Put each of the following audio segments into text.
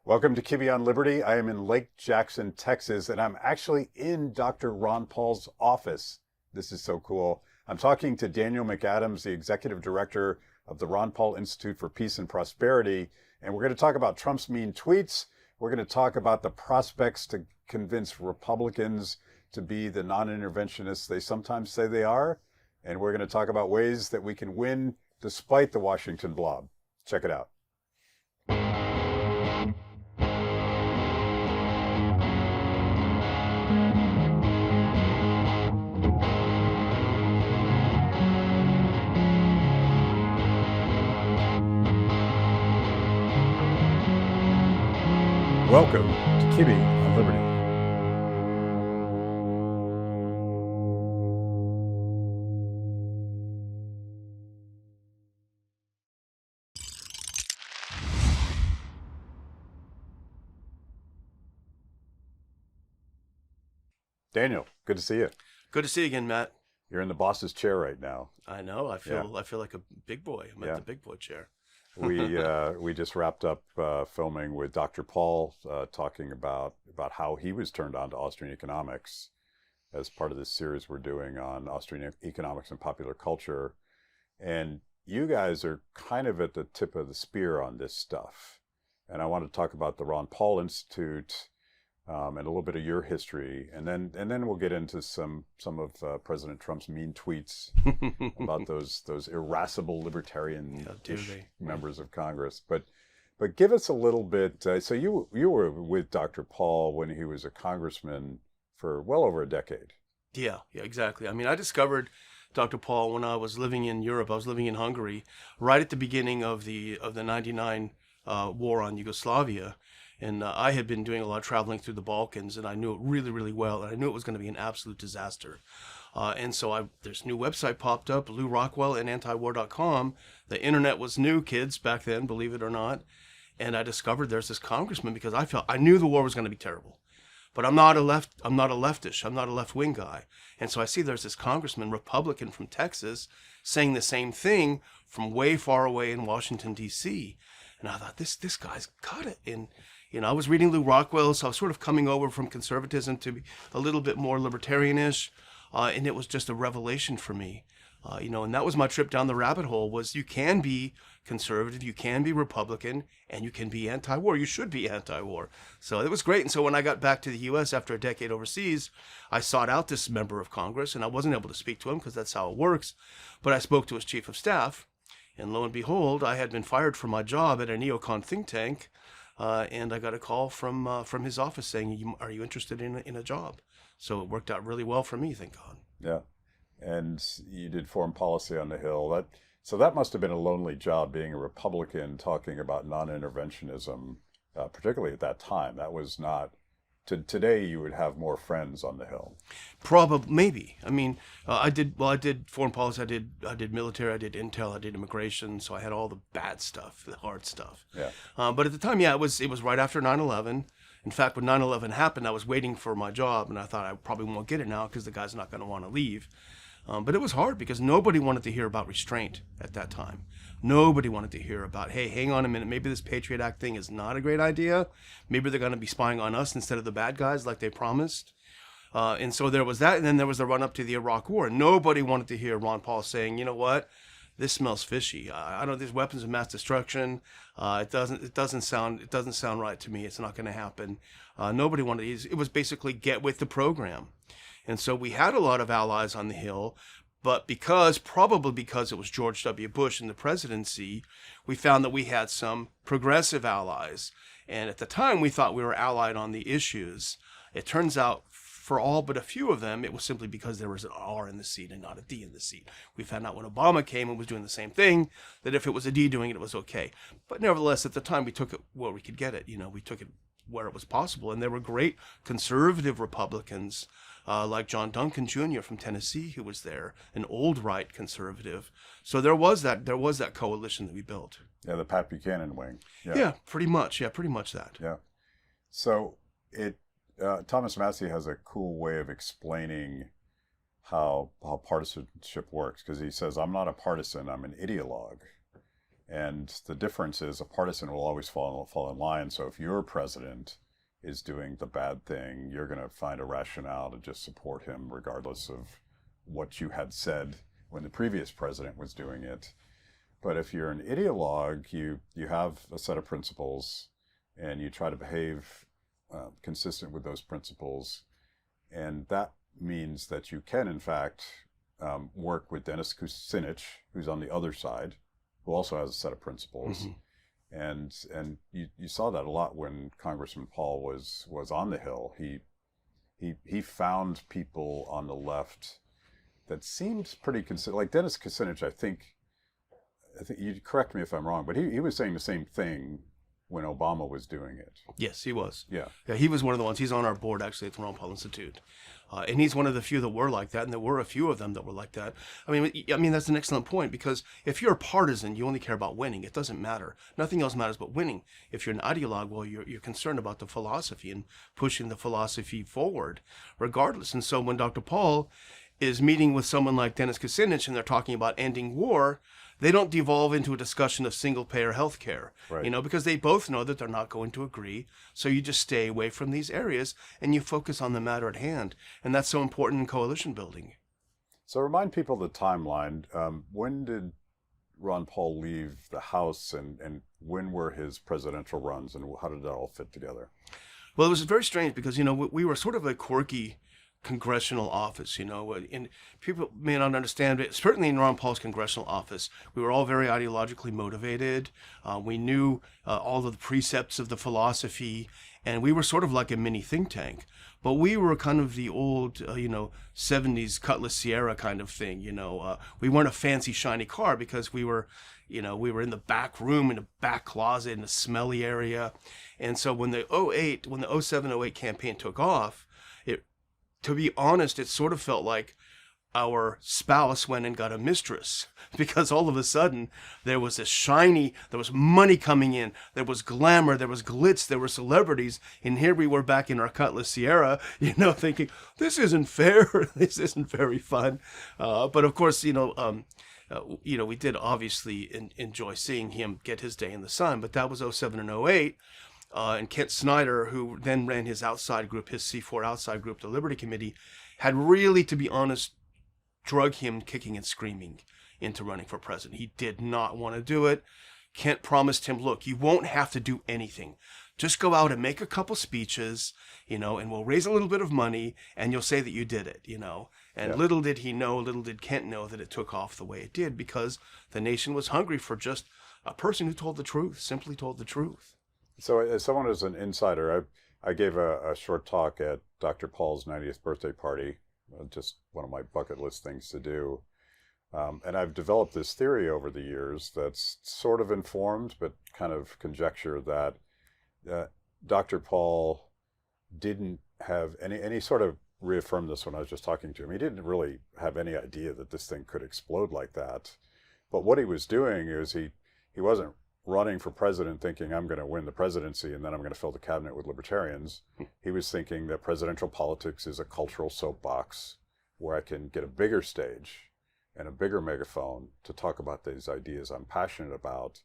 Welcome to Kibbe on Liberty. I am in Lake Jackson, Texas, and I'm actually in Dr. Ron Paul's office. This is so cool. I'm talking to Daniel McAdams, the executive director of the Ron Paul Institute for Peace and Prosperity, and we're going to talk about Trump's mean tweets. We're going to talk about the prospects to convince Republicans to be the non-interventionists they sometimes say they are, and we're going to talk about ways that we can win despite the Washington blob. Check it out. Welcome to Kibbe on Liberty. Daniel, good to see you. Good to see you again, Matt. You're in the boss's chair right now. I know. I feel like a big boy. I'm at the big boy chair. We just wrapped up filming with Dr. Paul, talking about how he was turned on to Austrian economics as part of this series we're doing on Austrian economics and popular culture. And you guys are kind of at the tip of the spear on this stuff. And I want to talk about the Ron Paul Institute and a little bit of your history, and then we'll get into some of President Trump's mean tweets about those irascible libertarian members of Congress. But give us a little bit. So you were with Dr. Paul when he was a congressman for well over a decade. Yeah, exactly. I mean, I discovered Dr. Paul when I was living in Europe. I was living in Hungary right at the beginning of the '99 war on Yugoslavia. And I had been doing a lot of traveling through the Balkans, and I knew it really, really well. And I knew it was going to be an absolute disaster. And so there's a new website popped up, Lou Rockwell and antiwar.com. The internet was new, kids, back then, believe it or not. And I discovered there's this congressman because I knew the war was going to be terrible. But I'm not a leftish. I'm not a left-wing guy. And so I see there's this congressman, Republican from Texas, saying the same thing from way far away in Washington, D.C. And I thought, this guy's got it. And I was reading Lou Rockwell, so I was sort of coming over from conservatism to be a little bit more libertarianish, and it was just a revelation for me. And that was my trip down the rabbit hole, was you can be conservative, you can be Republican, and you can be anti-war. You should be anti-war. So it was great. And so when I got back to the U.S. after a decade overseas, I sought out this member of Congress, and I wasn't able to speak to him because that's how it works, but I spoke to his chief of staff, and lo and behold, I had been fired from my job at a neocon think tank. And I got a call from his office saying, "Are you interested in a job?" So it worked out really well for me, thank God. Yeah, and you did foreign policy on the Hill. That must have been a lonely job, being a Republican talking about non-interventionism, particularly at that time. That was not. Today, you would have more friends on the Hill. Probably, maybe. I mean, I did foreign policy, I did military, I did intel, I did immigration, so I had all the bad stuff, the hard stuff. Yeah. But at the time, it was right after 9/11. In fact, when 9/11 happened, I was waiting for my job, and I thought I probably won't get it now because the guy's not going to want to leave. But it was hard because nobody wanted to hear about restraint at that time. Nobody wanted to hear about, hey, hang on a minute, maybe this Patriot Act thing is not a great idea. Maybe they're going to be spying on us instead of the bad guys like they promised. And so there was that, and then there was the run-up to the Iraq War. Nobody wanted to hear Ron Paul saying, you know what, this smells fishy. I don't. These weapons of mass destruction. It doesn't sound right to me. It's not going to happen. Nobody wanted. It was basically get with the program. And so we had a lot of allies on the Hill, but probably because it was George W. Bush in the presidency, we found that we had some progressive allies. And at the time, we thought we were allied on the issues. It turns out, for all but a few of them, it was simply because there was an R in the seat and not a D in the seat. We found out when Obama came and was doing the same thing, that if it was a D doing it, it was okay. But nevertheless, at the time, we took it where we could get it. We took it where it was possible. And there were great conservative Republicans like John Duncan Jr. from Tennessee, who was there, an old right conservative. So there was that coalition that we built. Yeah, the Pat Buchanan wing. Yeah, pretty much. Yeah, pretty much that. Yeah. So Thomas Massie has a cool way of explaining how partisanship works, because he says, I'm not a partisan, I'm an ideologue. And the difference is a partisan will always fall in line. So if your president is doing the bad thing, you're going to find a rationale to just support him regardless of what you had said when the previous president was doing it. But if you're an ideologue, you have a set of principles and you try to behave consistent with those principles. And that means that you can, in fact, work with Dennis Kucinich, who's on the other side, who also has a set of principles. Mm-hmm. And you saw that a lot when Congressman Paul was on the Hill. He found people on the left that seemed pretty consistent. Like Dennis Kucinich, I think you correct me if I'm wrong, but he was saying the same thing when Obama was doing it. Yes, he was. Yeah, he was one of the ones. He's on our board, actually, at the Ron Paul Institute. And he's one of the few that were like that, and there were a few of them that were like that. I mean, that's an excellent point, because if you're a partisan, you only care about winning. It doesn't matter. Nothing else matters but winning. If you're an ideologue, well, you're concerned about the philosophy and pushing the philosophy forward, regardless. And so when Dr. Paul is meeting with someone like Dennis Kucinich and they're talking about ending war, they don't devolve into a discussion of single-payer health care, right. Because they both know that they're not going to agree. So you just stay away from these areas and you focus on the matter at hand. And that's so important in coalition building. So remind people the timeline. When did Ron Paul leave the House and when were his presidential runs and how did that all fit together? Well, it was very strange because, we were sort of a quirky congressional office, and people may not understand it. Certainly in Ron Paul's congressional office, we were all very ideologically motivated. We knew all of the precepts of the philosophy, and we were sort of like a mini think tank. But we were kind of the old, 70s Cutlass Sierra kind of thing. We weren't a fancy shiny car because we were in the back room, in the back closet, in the smelly area. And so when the 07-08 campaign took off, to be honest, it sort of felt like our spouse went and got a mistress, because all of a sudden there was there was money coming in, there was glamour, there was glitz, there were celebrities, and here we were back in our Cutlass Sierra, thinking, this isn't fair, this isn't very fun. But of course, we did obviously enjoy seeing him get his day in the sun, but that was 07 and 08. And Kent Snyder, who then ran his outside group, his C4 outside group, the Liberty Committee, had really, to be honest, drug him kicking and screaming into running for president. He did not want to do it. Kent promised him, look, you won't have to do anything. Just go out and make a couple speeches, and we'll raise a little bit of money, and you'll say that you did it, And yeah. Little did Kent know that it took off the way it did, because the nation was hungry for just a person who told the truth, simply told the truth. So as someone who's an insider, I gave a short talk at Dr. Paul's 90th birthday party, just one of my bucket list things to do. And I've developed this theory over the years that's sort of informed, but kind of conjecture that Dr. Paul didn't have any sort of reaffirmed this when I was just talking to him. He didn't really have any idea that this thing could explode like that. But what he was doing is he wasn't running for president thinking I'm going to win the presidency and then I'm going to fill the cabinet with libertarians. He was thinking that presidential politics is a cultural soapbox where I can get a bigger stage and a bigger megaphone to talk about these ideas I'm passionate about.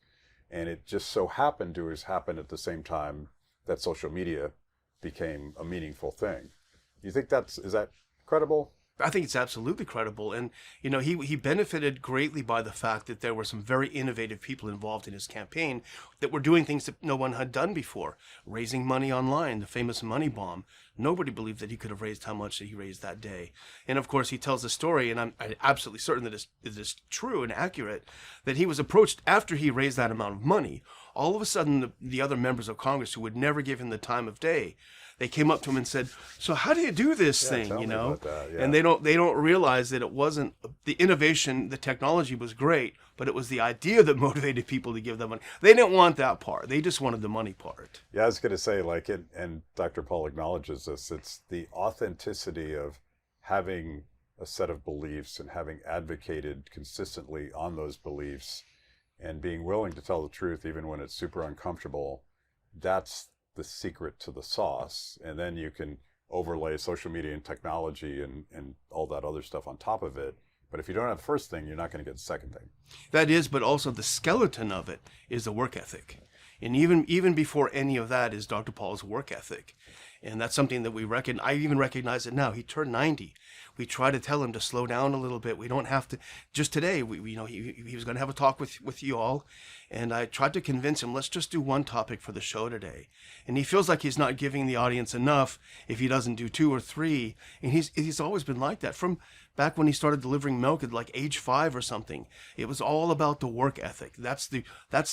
And it just so happened to have happened at the same time that social media became a meaningful thing. You think is that credible? I think it's absolutely credible. And, he benefited greatly by the fact that there were some very innovative people involved in his campaign that were doing things that no one had done before. Raising money online, the famous money bomb. Nobody believed that he could have raised how much that he raised that day. And of course, he tells the story, and I'm absolutely certain that it is true and accurate, that he was approached after he raised that amount of money. All of a sudden, the other members of Congress who would never give him the time of day, they came up to him and said, so how do you do this thing, Tell me about that, yeah. And they don't realize that it wasn't the innovation, the technology was great, but it was the idea that motivated people to give them money. They didn't want that part. They just wanted the money part. Yeah, I was going to say, and Dr. Paul acknowledges this, it's the authenticity of having a set of beliefs and having advocated consistently on those beliefs and being willing to tell the truth even when it's super uncomfortable. That's the secret to the sauce. And then you can overlay social media and technology and all that other stuff on top of it, But if you don't have the first thing, you're not going to get the second thing. That is, but also the skeleton of it is the work ethic. And even before any of that is Dr. Paul's work ethic. And that's something that we reckon. I even recognize it now. He turned 90. We try to tell him to slow down a little bit. We don't have to. Just today, he was going to have a talk with you all, and I tried to convince him, let's just do one topic for the show today. And he feels like he's not giving the audience enough if he doesn't do 2 or 3. And he's always been like that from back when he started delivering milk at like age 5 or something. It was all about the work ethic. That's the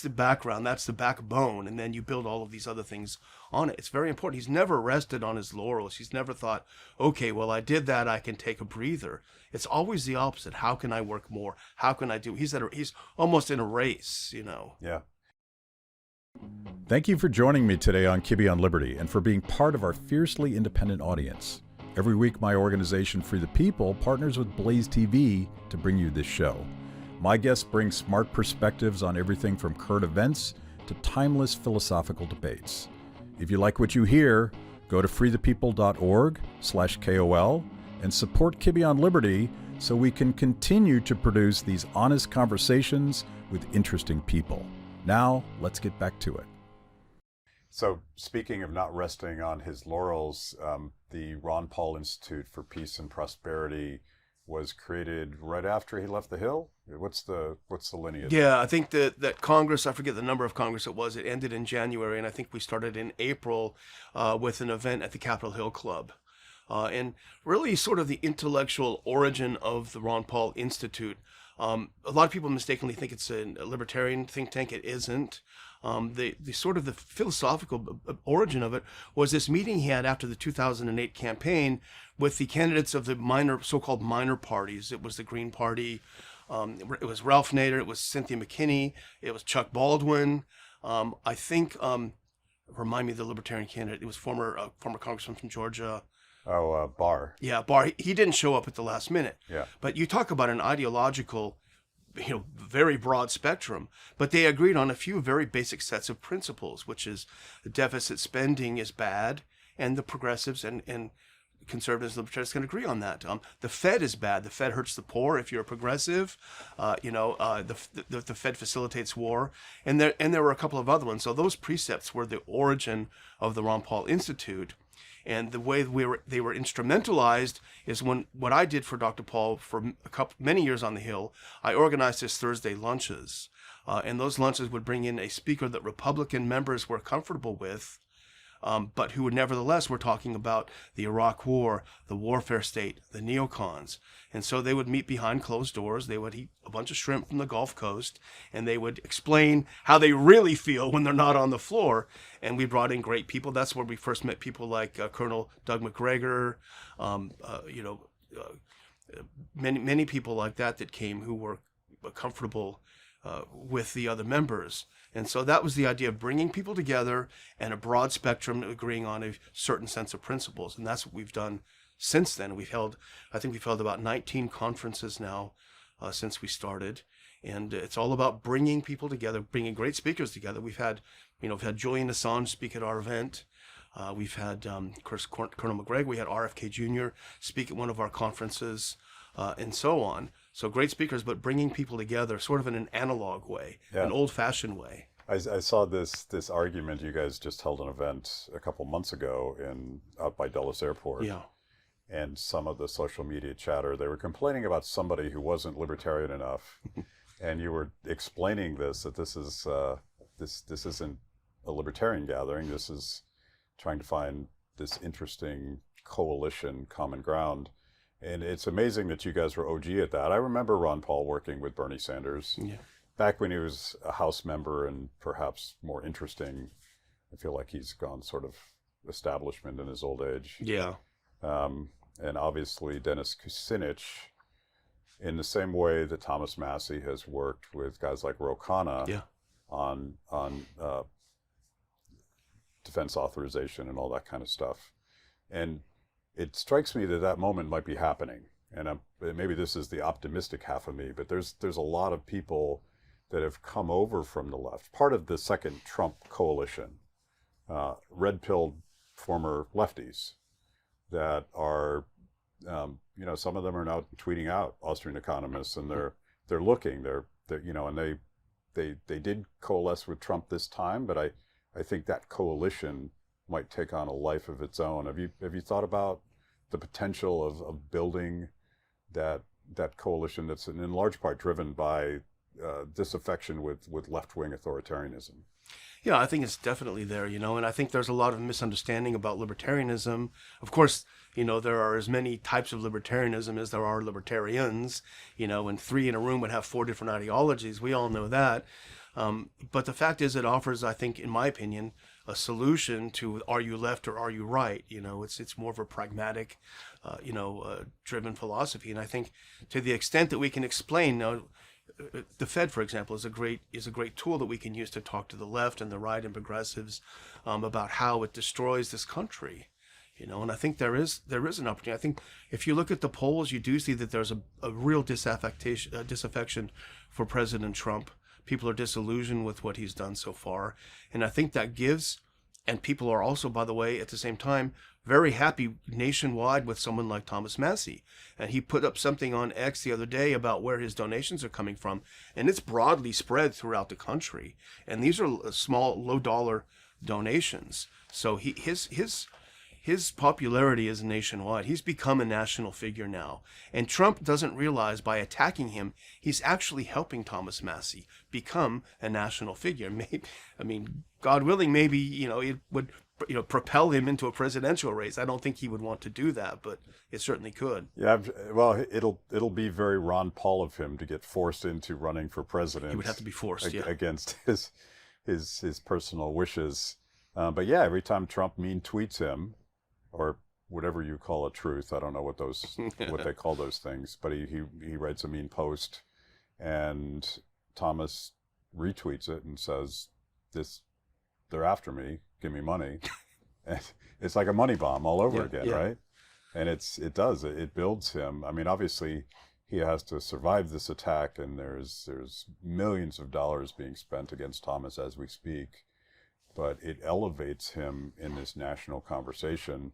background. That's the backbone, and then you build all of these other things on it. It's very important. He's never rested on his laurels. He's never thought, okay, well, I did that, I can take a breather. It's always the opposite. How can I work more? How can I do? He's almost in a race, Yeah. Thank you for joining me today on Kibbe on Liberty and for being part of our fiercely independent audience. Every week, my organization, Free the People, partners with BlazeTV to bring you this show. My guests bring smart perspectives on everything from current events to timeless philosophical debates. If you like what you hear, go to freethepeople.org/KOL and support Kibbe on Liberty so we can continue to produce these honest conversations with interesting people. Now, let's get back to it. So, speaking of not resting on his laurels, the Ron Paul Institute for Peace and Prosperity was created right after he left the Hill. What's the lineage? Yeah, I think that Congress, I forget the number of Congress it was, it ended in January, and I think we started in April with an event at the Capitol Hill Club. And really sort of the intellectual origin of the Ron Paul Institute. A lot of people mistakenly think it's a libertarian think tank. It isn't. The sort of the philosophical origin of it was this meeting he had after the 2008 campaign with the candidates of the so-called minor parties. It was the Green Party. It was Ralph Nader. It was Cynthia McKinney. It was Chuck Baldwin. I think, remind me of the libertarian candidate. It was former congressman from Georgia. Barr. Yeah, Barr. He didn't show up at the last minute. Yeah. But you talk about an ideological, very broad spectrum. But they agreed on a few very basic sets of principles, which is the deficit spending is bad, and the progressives and conservatives and libertarians can agree on that. The Fed is bad. The Fed hurts the poor. If you're a progressive, the Fed facilitates war, and there were a couple of other ones. So those precepts were the origin of the Ron Paul Institute. And the way they were instrumentalized is what I did for Dr. Paul for many years on the Hill. I organized his Thursday lunches, and those lunches would bring in a speaker that Republican members were comfortable with, but who would nevertheless were talking about the Iraq War, the warfare state, the neocons. And so they would meet behind closed doors. They would eat a bunch of shrimp from the Gulf Coast, and they would explain how they really feel when they're not on the floor. And we brought in great people. That's where we first met people like Colonel Doug McGregor, many people like that came who were comfortable with the other members. And so that was the idea of bringing people together and a broad spectrum agreeing on a certain sense of principles. And that's what we've done since then. I think we've held about 19 conferences now since we started. And it's all about bringing people together, bringing great speakers together. We've had Julian Assange speak at our event. We've had, of course, Colonel McGregor. We had RFK Jr. speak at one of our conferences, and so on. So great speakers, but bringing people together sort of in an analog way, an old-fashioned way. I saw this argument. You guys just held an event a couple months ago out by Dulles Airport. Yeah. And some of the social media chatter, they were complaining about somebody who wasn't libertarian enough. And you were explaining that this is this isn't a libertarian gathering. This is trying to find this interesting coalition, common ground. And it's amazing that you guys were OG at that. I remember Ron Paul working with Bernie Sanders back when he was a House member and perhaps more interesting. I feel like he's gone sort of establishment in his old age. Yeah. And obviously Dennis Kucinich, in the same way that Thomas Massie has worked with guys like Ro Khanna on defense authorization and all that kind of stuff. And it strikes me that moment might be happening. And maybe this is the optimistic half of me, but there's a lot of people that have come over from the left, part of the second Trump coalition, red-pilled former lefties that are some of them are now tweeting out Austrian economists, and they're looking, and they did coalesce with Trump this time, but I think that coalition might take on a life of its own. Have you thought about the potential of building that coalition that's in large part driven by disaffection with left-wing authoritarianism? Yeah, I think it's definitely there, and I think there's a lot of misunderstanding about libertarianism. Of course, there are as many types of libertarianism as there are libertarians, and three in a room would have four different ideologies. We all know that. But the fact is, it offers, I think, in my opinion, a solution to are you left or are you right? It's more of a pragmatic, driven philosophy. And I think to the extent that we can explain, the Fed, for example, is a great tool that we can use to talk to the left and the right and progressives about how it destroys this country. And I think there is an opportunity. I think if you look at the polls, you do see that there's a real disaffection for President Trump. People are disillusioned with what he's done so far. And I think that gives, and people are also, by the way, at the same time, very happy nationwide with someone like Thomas Massie. And he put up something on X the other day about where his donations are coming from. And it's broadly spread throughout the country. And these are small, low-dollar donations. So his popularity is nationwide. He's become a national figure now. And Trump doesn't realize by attacking him, he's actually helping Thomas Massie become a national figure. God willing, maybe, it would, propel him into a presidential race. I don't think he would want to do that, but it certainly could. Yeah, well, it'll be very Ron Paul of him to get forced into running for president. He would have to be forced, against his personal wishes. But yeah, every time Trump mean tweets him, or whatever you call a truth, I don't know what they call those things, but he writes a mean post, and Thomas retweets it and says, they're after me, give me money. And it's like a money bomb all over again, right? And it builds him. I mean, obviously he has to survive this attack, and there's millions of dollars being spent against Thomas as we speak, but it elevates him in this national conversation.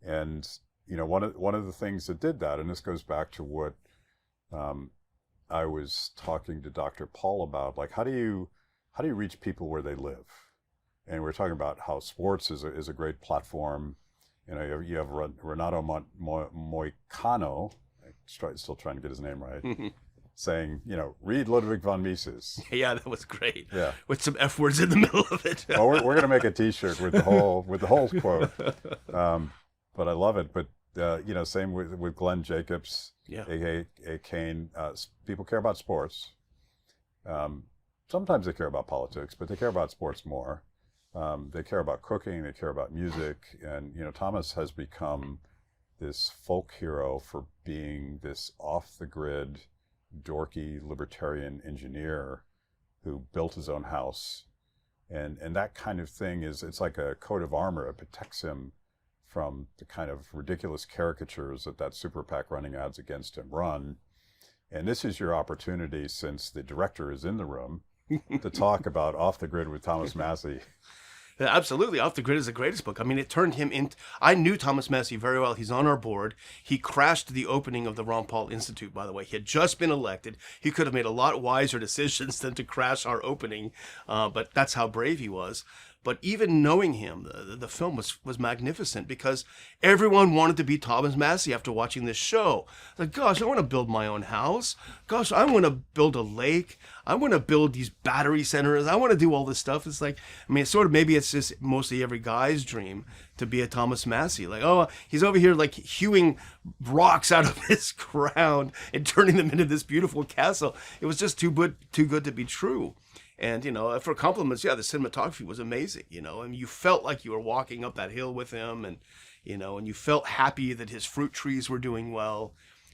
And one of the things that did that, and this goes back to what I was talking to Dr. Paul about, like how do you reach people where they live? And we're talking about how sports is a great platform. You have Renato Moicano, still trying to get his name right, saying, read Ludwig von Mises. Yeah, that was great. Yeah, with some F words in the middle of it. Well, we're going to make a T-shirt with the whole quote. But I love it. But same with Glenn Jacobs, aka Kane. People care about sports. Sometimes they care about politics, but they care about sports more. They care about cooking. They care about music. And Thomas has become this folk hero for being this off-the-grid, dorky libertarian engineer who built his own house. And that kind of thing it's like a coat of armor. It protects him from the kind of ridiculous caricatures that super PAC running ads against him run. And this is your opportunity, since the director is in the room, to talk about Off the Grid with Thomas Massie. Absolutely. Off the Grid is the greatest book. I mean, it turned him in. I knew Thomas Massie very well. He's on our board. He crashed the opening of the Ron Paul Institute, by the way. He had just been elected. He could have made a lot wiser decisions than to crash our opening, but that's how brave he was. But even knowing him, the film was magnificent because everyone wanted to be Thomas Massie after watching this show. Like, gosh, I want to build my own house. Gosh, I want to build a lake. I want to build these battery centers. I want to do all this stuff. It's like, maybe it's just mostly every guy's dream to be a Thomas Massie. Like, oh, he's over here like hewing rocks out of his ground and turning them into this beautiful castle. It was just too good to be true. And, for compliments, the cinematography was amazing, and you felt like you were walking up that hill with him, and, and you felt happy that his fruit trees were doing well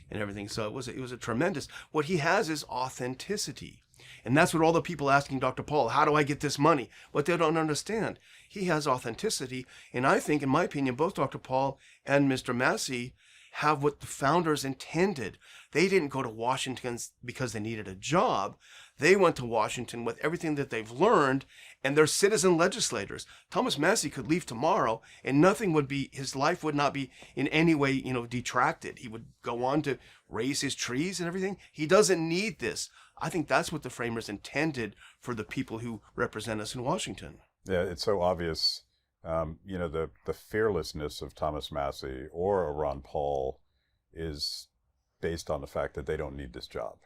and everything. So it was a tremendous, what he has is authenticity. And that's what all the people asking Dr. Paul, how do I get this money? What they don't understand, he has authenticity. And I think, in my opinion, both Dr. Paul and Mr. Massie have what the founders intended. They didn't go to Washington because they needed a job. They went to Washington with everything that they've learned and they're citizen legislators. Thomas Massie could leave tomorrow and nothing would be, his life would not be in any way, detracted. He would go on to raise his trees and everything. He doesn't need this. I think that's what the framers intended for the people who represent us in Washington. Yeah, it's so obvious. The fearlessness of Thomas Massie or a Ron Paul is based on the fact that they don't need this job.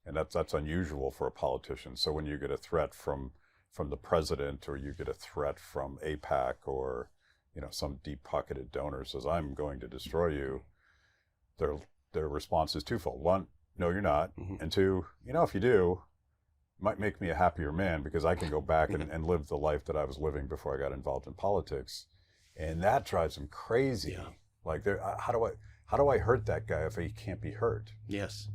And that's unusual for a politician. So when you get a threat from the president, or you get a threat from AIPAC, or some deep-pocketed donor says, "I'm going to destroy you," their response is twofold. One, no, you're not. Mm-hmm. And two, if you do, it might make me a happier man because I can go back and live the life that I was living before I got involved in politics. And that drives them crazy. Yeah. Like, how do I hurt that guy if he can't be hurt? Yes.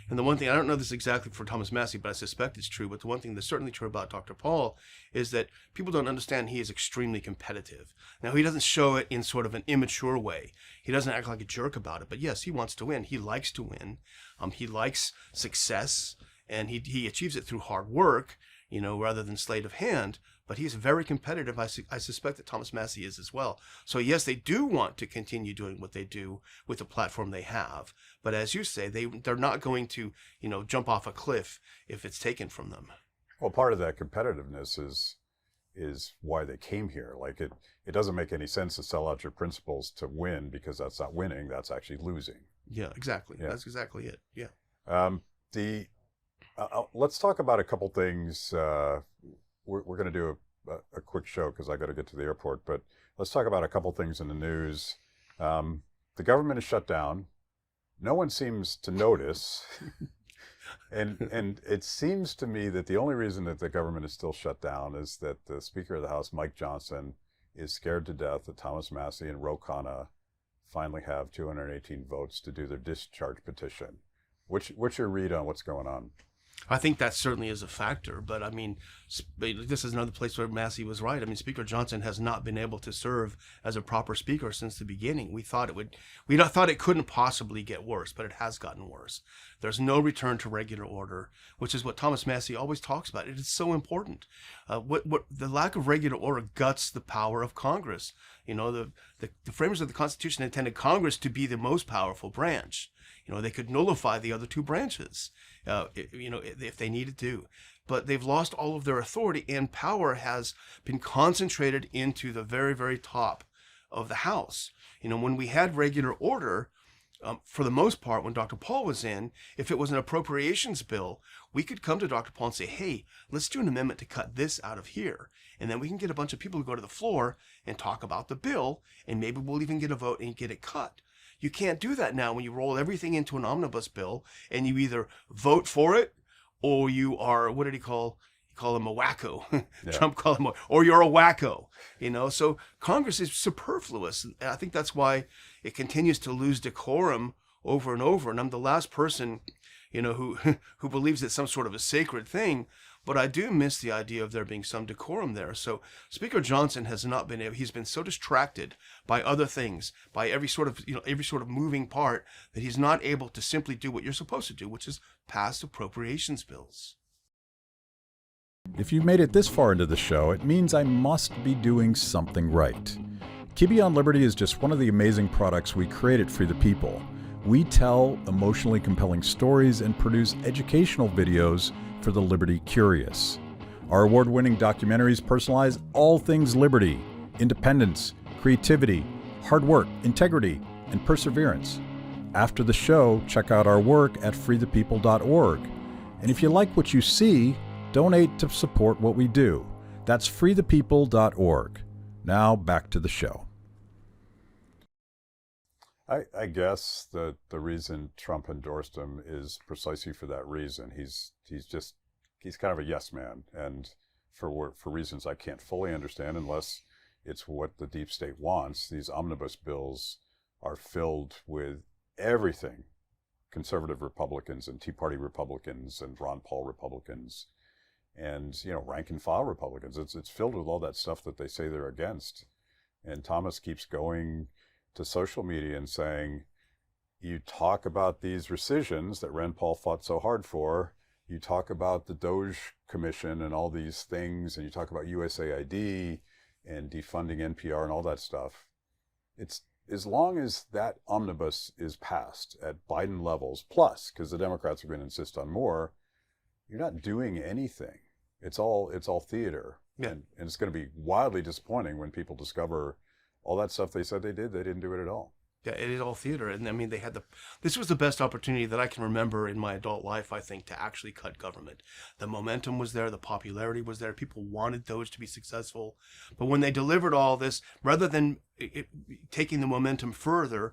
And the one thing, I don't know this exactly for Thomas Massie, but I suspect it's true, but the one thing that's certainly true about Dr. Paul is that people don't understand he is extremely competitive. Now, he doesn't show it in sort of an immature way. He doesn't act like a jerk about it, but yes, he wants to win. He likes to win. He likes success, and he achieves it through hard work, rather than sleight of hand. But he's very competitive. I suspect that Thomas Massie is as well. So yes, they do want to continue doing what they do with the platform they have. But as you say, they're not going to, jump off a cliff if it's taken from them. Well, part of that competitiveness is why they came here. Like, it doesn't make any sense to sell out your principles to win, because that's not winning. That's actually losing. Yeah, exactly. Yeah. That's exactly it. Yeah. Let's talk about a couple things. We're going to do a quick show because I got to get to the airport, but let's talk about a couple things in the news. The government is shut down. No one seems to notice. and it seems to me that the only reason that the government is still shut down is that the Speaker of the House, Mike Johnson, is scared to death that Thomas Massie and Ro Khanna finally have 218 votes to do their discharge petition. What's your read on what's going on? I think that certainly is a factor, but I mean, this is another place where Massie was right. I mean, Speaker Johnson has not been able to serve as a proper speaker since the beginning. We thought it couldn't possibly get worse, but it has gotten worse. There's no return to regular order, which is what Thomas Massie always talks about. It is so important. What the lack of regular order guts the power of Congress. The framers of the Constitution intended Congress to be the most powerful branch. They could nullify the other two branches, if they needed to. But they've lost all of their authority, and power has been concentrated into the very, very top of the House. When we had regular order, for the most part, when Dr. Paul was in, if it was an appropriations bill, we could come to Dr. Paul and say, hey, let's do an amendment to cut this out of here. And then we can get a bunch of people to go to the floor and talk about the bill, and maybe we'll even get a vote and get it cut. You can't do that now when you roll everything into an omnibus bill and you either vote for it or you are, what did he call him, a wacko. Yeah. Trump called him, or you're a wacko. So Congress is superfluous. And I think that's why it continues to lose decorum over and over. And I'm the last person, who believes it's some sort of a sacred thing. But I do miss the idea of there being some decorum there. So Speaker Johnson has not been able, he's been so distracted by other things, by every sort of moving part, that he's not able to simply do what you're supposed to do, which is pass appropriations bills. If you've made it this far into the show, it means I must be doing something right. Kibbe on Liberty is just one of the amazing products we create at Free the People. We tell emotionally compelling stories and produce educational videos for the Liberty curious. Our award-winning documentaries personalize all things liberty, independence, creativity, hard work, integrity, and perseverance. After the show, check out our work at freethepeople.org. And if you like what you see, donate to support what we do. That's freethepeople.org. Now back to the show. I guess the reason Trump endorsed him is precisely for that reason. He's kind of a yes man, and for reasons I can't fully understand unless it's what the deep state wants. These omnibus bills are filled with everything conservative Republicans and Tea Party Republicans and Ron Paul Republicans and rank and file Republicans. It's filled with all that stuff that they say they're against. And Thomas keeps going to social media and saying, you talk about these rescissions that Rand Paul fought so hard for, you talk about the Doge Commission and all these things, and you talk about USAID and defunding NPR and all that stuff. It's as long as that omnibus is passed at Biden levels, plus, because the Democrats are going to insist on more, you're not doing anything. It's all theater. Yeah. And it's going to be wildly disappointing when people discover all that stuff they said they didn't do it at all. Yeah, it is all theater. And I mean, this was the best opportunity that I can remember in my adult life, I think, to actually cut government. The momentum was there. The popularity was there. People wanted Doge to be successful. But when they delivered all this, rather than taking the momentum further,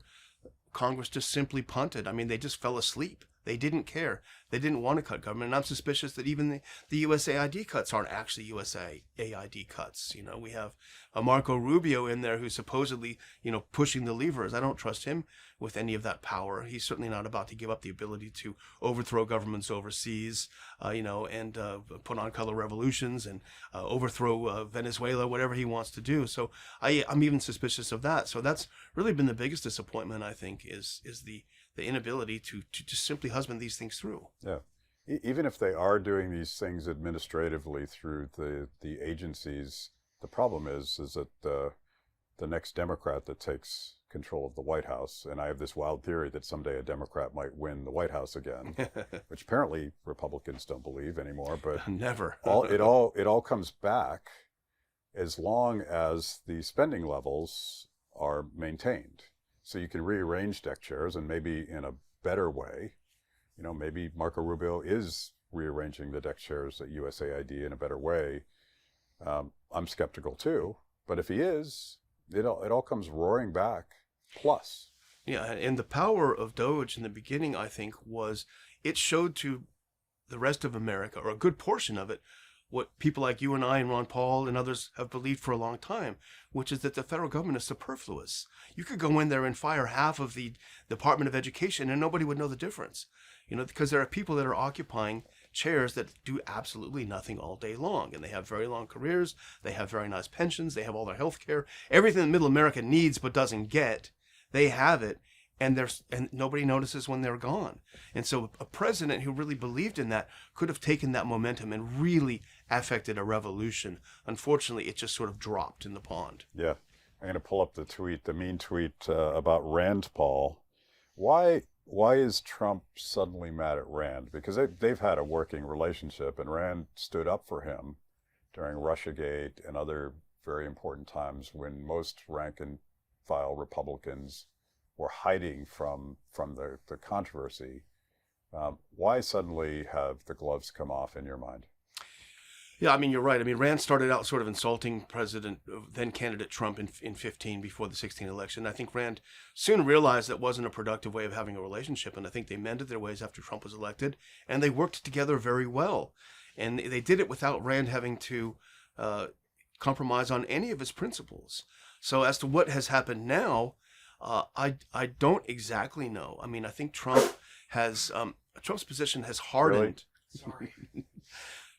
Congress just simply punted. I mean, they just fell asleep. They didn't care. They didn't want to cut government. And I'm suspicious that even the USAID cuts aren't actually USAID cuts. You know, we have a Marco Rubio in there who's supposedly, you know, pushing the levers. I don't trust him with any of that power. He's certainly not about to give up the ability to overthrow governments overseas, you know, and put on color revolutions and overthrow Venezuela, whatever he wants to do. So I'm even suspicious of that. So that's really been the biggest disappointment, I think, is the inability to just simply husband these things through. Yeah. Even if they are doing these things administratively through the agencies, the problem is that the next Democrat that takes control of the White House, and I have this wild theory that someday a Democrat might win the White House again, which apparently Republicans don't believe anymore, but Never. it all comes back as long as the spending levels are maintained. So you can rearrange deck chairs, and maybe in a better way. You know, maybe Marco Rubio is rearranging the deck chairs at USAID in a better way. I'm skeptical too, but if he is, it all comes roaring back. Plus, yeah, and the power of Doge in the beginning, I think, was it showed to the rest of America, or a good portion of it, what people like you and I and Ron Paul and others have believed for a long time, which is that the federal government is superfluous. You could go in there and fire half of the Department of Education and nobody would know the difference. You know, because there are people that are occupying chairs that do absolutely nothing all day long, and they have very long careers, they have very nice pensions, they have all their health care, everything that middle America needs but doesn't get, they have it. And nobody notices when they're gone. And so a president who really believed in that could have taken that momentum and really affected a revolution. Unfortunately, it just sort of dropped in the pond. Yeah. I'm going to pull up the mean tweet about Rand Paul. Why is Trump suddenly mad at Rand? Because they've had a working relationship, and Rand stood up for him during Russiagate and other very important times when most rank and file Republicans were hiding from the controversy. Why suddenly have the gloves come off in your mind? Yeah, I mean, you're right. I mean, Rand started out sort of insulting then candidate Trump in 15 before the 16 election. I think Rand soon realized that wasn't a productive way of having a relationship, and I think they mended their ways after Trump was elected, and they worked together very well. And they did it without Rand having to compromise on any of his principles. So as to what has happened now, I don't exactly know. I mean, I think Trump's position has hardened. Really? Sorry.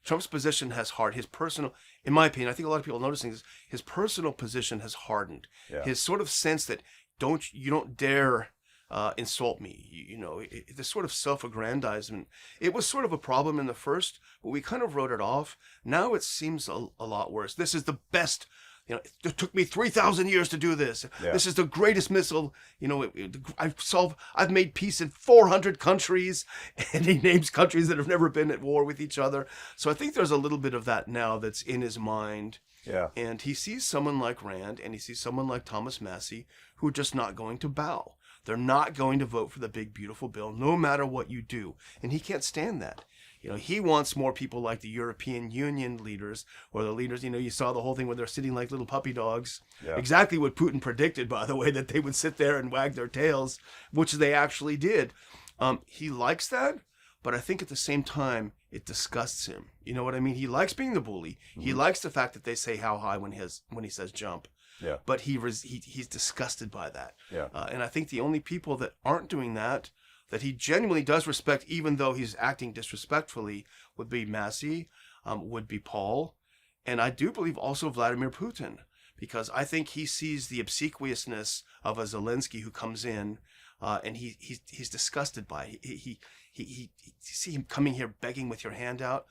Trump's position has hardened. His personal, in my opinion, I think a lot of people are noticing this, his personal position has hardened. Yeah. His sort of sense that you don't dare insult me. You know, this sort of self-aggrandizement, it was sort of a problem in the first, but we kind of wrote it off. Now it seems a lot worse. This is the best. You know, it took me 3,000 years to do this. Yeah. This is the greatest missile. You know, I've made peace in 400 countries, and he names countries that have never been at war with each other. So I think there's a little bit of that now that's in his mind. Yeah. And he sees someone like Rand, and he sees someone like Thomas Massie, who are just not going to bow. They're not going to vote for the big, beautiful bill, no matter what you do. And he can't stand that. You know, he wants more people like the European Union leaders, or the leaders, you know, you saw the whole thing where they're sitting like little puppy dogs. Yeah. Exactly what Putin predicted, by the way, that they would sit there and wag their tails, which they actually did. He likes that, but I think at the same time, it disgusts him. You know what I mean? He likes being the bully. Mm-hmm. He likes the fact that they say how high when he says jump. Yeah. But he's disgusted by that. Yeah. And I think the only people that aren't doing that he genuinely does respect, even though he's acting disrespectfully, would be Massie, would be Paul, and I do believe also Vladimir Putin, because I think he sees the obsequiousness of a Zelensky who comes in and he's disgusted by it. He you see him coming here begging with your hand out,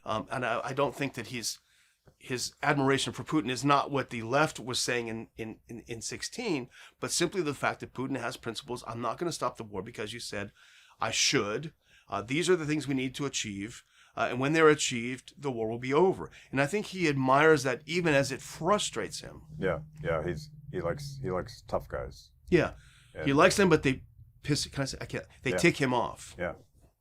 and I don't think that his admiration for Putin is not what the left was saying in 16, but simply the fact that Putin has principles. I'm not going to stop the war because you said I should. These are the things we need to achieve. And when they're achieved, the war will be over. And I think he admires that even as it frustrates him. Yeah. He likes tough guys. Yeah. And he likes them, but they piss. Can I say? I can't. They tick him off. Yeah.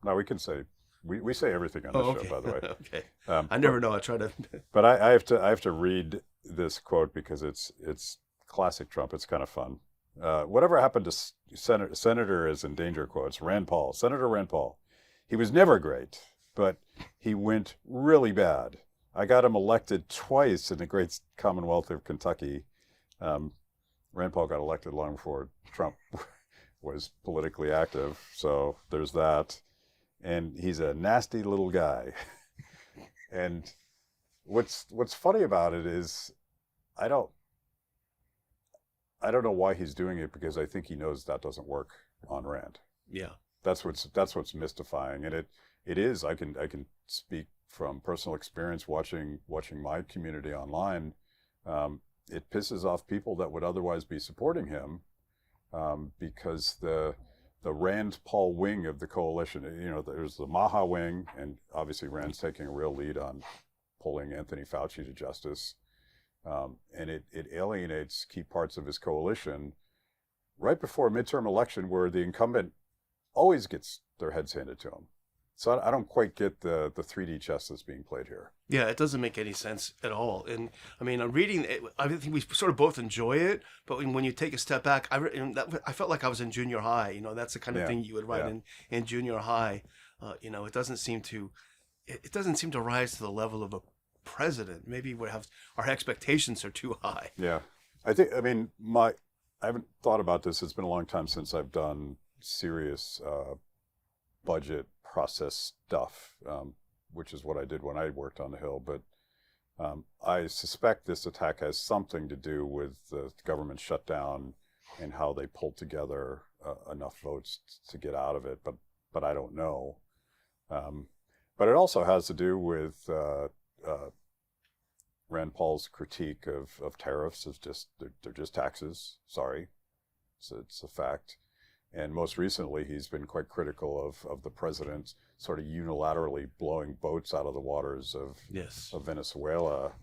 No, we can say we say everything on this show, by the way. Okay. I never know. I try to. But I have to read this quote because it's classic Trump. It's kind of fun. Whatever happened to Senator is in danger quotes. Rand Paul, Senator Rand Paul. He was never great, but he went really bad. I got him elected twice in the great Commonwealth of Kentucky. Rand Paul got elected long before Trump was politically active, so there's that. And he's a nasty little guy. And what's funny about it is I don't know why he's doing it, because I think he knows that doesn't work on Rand. Yeah. That's what's mystifying, and it is. I can speak from personal experience watching my community online. It pisses off people that would otherwise be supporting him, because the Rand Paul wing of the coalition. There's the Maha wing, and obviously Rand's taking a real lead on pulling Anthony Fauci to justice, and it alienates key parts of his coalition right before a midterm election where the incumbent always gets their heads handed to him. So I don't quite get the 3D chess that's being played here. Yeah, it doesn't make any sense at all. And I mean, I'm reading it, I think we sort of both enjoy it, but when you take a step back, I felt like I was in junior high. That's the kind of thing you would write in junior high. It doesn't seem to rise to the level of a president. Maybe our expectations are too high. Yeah, I haven't thought about this. It's been a long time since I've done serious budget process stuff, which is what I did when I worked on the Hill. But I suspect this attack has something to do with the government shutdown and how they pulled together enough votes to get out of it. But I don't know. But it also has to do with Rand Paul's critique of tariffs as they're just taxes. Sorry, it's a fact. And most recently, he's been quite critical of the president sort of unilaterally blowing boats out of the waters of Venezuela.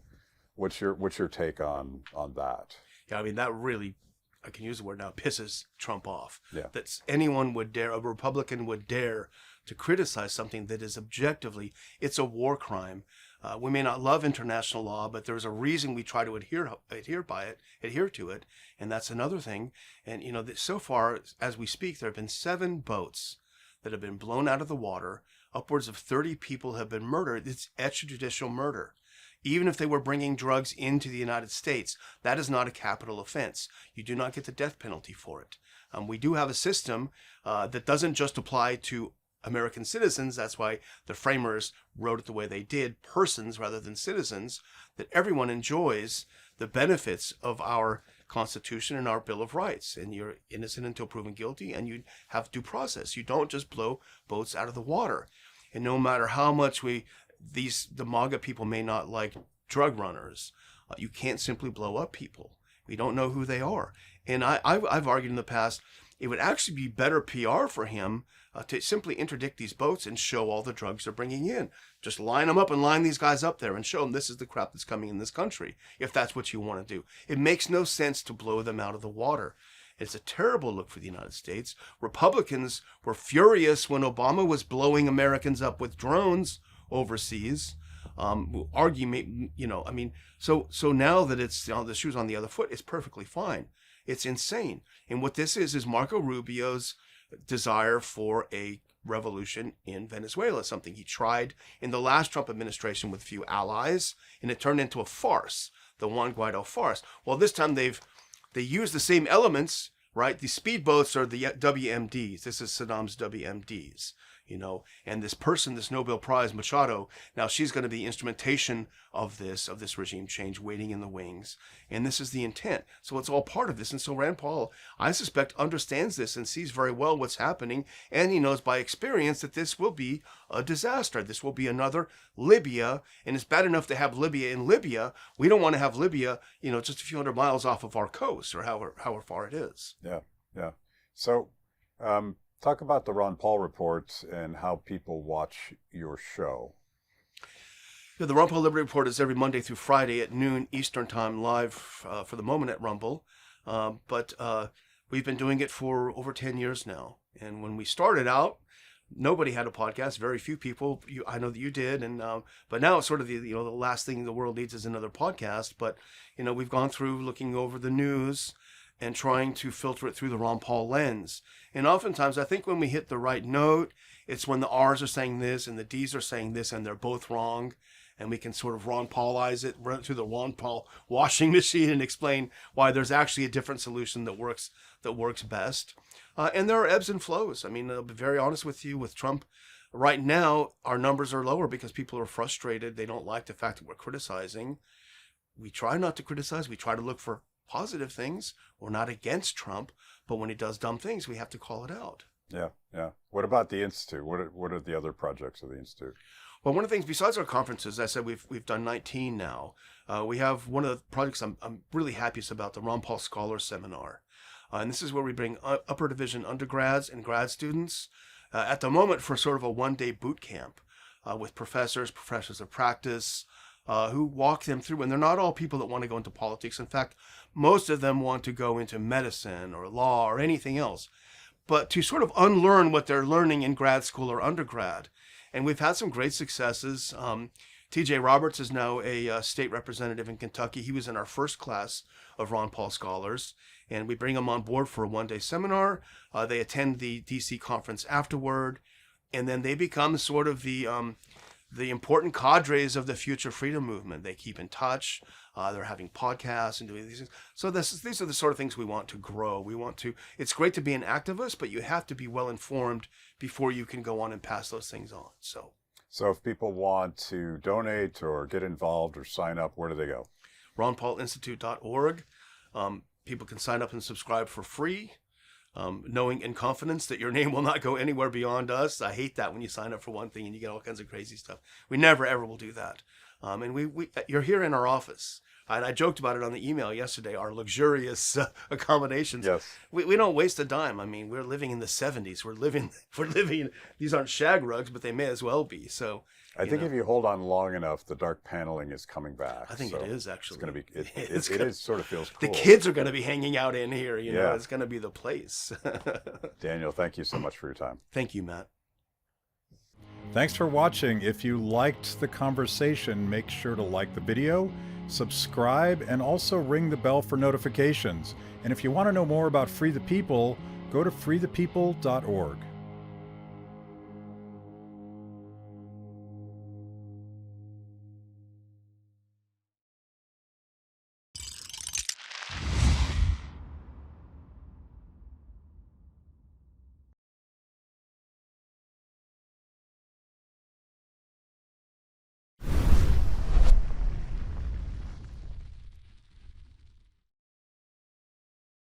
What's your take on that? Yeah, I mean, that really, I can use the word now, pisses Trump off. Yeah. That anyone would dare, a Republican would dare to criticize something that is objectively, it's a war crime. We may not love international law, but there's a reason we try to adhere to it, and that's another thing. And so far as we speak, there have been 7 boats that have been blown out of the water. Upwards of 30 people have been murdered. It's extrajudicial murder. Even if they were bringing drugs into the United States, that is not a capital offense. You do not get the death penalty for it. We do have a system that doesn't just apply to American citizens. That's why the framers wrote it the way they did, persons rather than citizens, that everyone enjoys the benefits of our Constitution and our Bill of Rights. And you're innocent until proven guilty, and you have due process. You don't just blow boats out of the water. And no matter how much the MAGA people may not like drug runners, you can't simply blow up people. We don't know who they are. And I've argued in the past, it would actually be better PR for him to simply interdict these boats and show all the drugs they're bringing in. Just line them up and line these guys up there and show them this is the crap that's coming in this country, if that's what you want to do. It makes no sense to blow them out of the water. It's a terrible look for the United States. Republicans were furious when Obama was blowing Americans up with drones overseas. So now that it's the shoe's on the other foot, it's perfectly fine. It's insane. And what this is Marco Rubio's desire for a revolution in Venezuela, something he tried in the last Trump administration with few allies, and it turned into a farce, the Juan Guaido farce. Well, this time they use the same elements, right? The speedboats are the WMDs. This is Saddam's WMDs. and this person, this Nobel Prize, Machado, now she's going to be instrumentation of this regime change waiting in the wings. And this is the intent. So it's all part of this. And so Rand Paul, I suspect, understands this and sees very well what's happening. And he knows by experience that this will be a disaster. This will be another Libya. And it's bad enough to have Libya in Libya. We don't want to have Libya, just a few hundred miles off of our coast, or however far it is. Yeah, yeah. So, talk about the Ron Paul Report and how people watch your show. Yeah, the Ron Paul Liberty Report is every Monday through Friday at noon Eastern Time, live for the moment at Rumble. But we've been doing it for over 10 years now. And when we started out, nobody had a podcast. Very few people. I know that you did, and but now it's sort of the last thing the world needs is another podcast. But we've gone through looking over the news and trying to filter it through the Ron Paul lens. And oftentimes, I think when we hit the right note, it's when the R's are saying this and the D's are saying this, and they're both wrong. And we can sort of Ron Paulize it, run it through the Ron Paul washing machine, and explain why there's actually a different solution that works best. And there are ebbs and flows. I mean, I'll be very honest with you. With Trump, right now, our numbers are lower because people are frustrated. They don't like the fact that we're criticizing. We try not to criticize. We try to look for positive things. We're not against Trump, but when he does dumb things, we have to call it out. Yeah, yeah. What about the Institute? What are the other projects of the Institute? Well, one of the things, besides our conferences, I said we've done 19 now. We have one of the projects I'm really happiest about, the Ron Paul Scholars Seminar. And this is where we bring upper division undergrads and grad students at the moment for sort of a one-day boot camp with professors of practice, who walk them through. And they're not all people that want to go into politics. In fact, most of them want to go into medicine or law or anything else, but to sort of unlearn what they're learning in grad school or undergrad. And we've had some great successes. T.J. Roberts is now a state representative in Kentucky. He was in our first class of Ron Paul Scholars, and we bring them on board for a one-day seminar. They attend the D.C. conference afterward, and then they become sort of the important cadres of the future freedom movement. They keep in touch. They're having podcasts and doing these things. So these are the sort of things we want to grow. It's great to be an activist, but you have to be well informed before you can go on and pass those things on. So if people want to donate or get involved or sign up, where do they go? RonPaulInstitute.org. People can sign up and subscribe for free, knowing in confidence that your name will not go anywhere beyond us. I hate that when you sign up for one thing and you get all kinds of crazy stuff. We never, ever will do that. And you're here in our office. I joked about it on the email yesterday, our luxurious accommodations. Yes. We don't waste a dime. I mean, we're living in the 70s. We're living, these aren't shag rugs, but they may as well be. So I think if you hold on long enough, the dark paneling is coming back. I think it is, actually. It's going to be, it sort of feels cool. The kids are going to be hanging out in here, Yeah. It's going to be the place. Daniel, thank you so much for your time. Thank you, Matt. Thanks for watching. If you liked the conversation, make sure to like the video, subscribe, and also ring the bell for notifications. And if you want to know more about Free the People, go to freethepeople.org.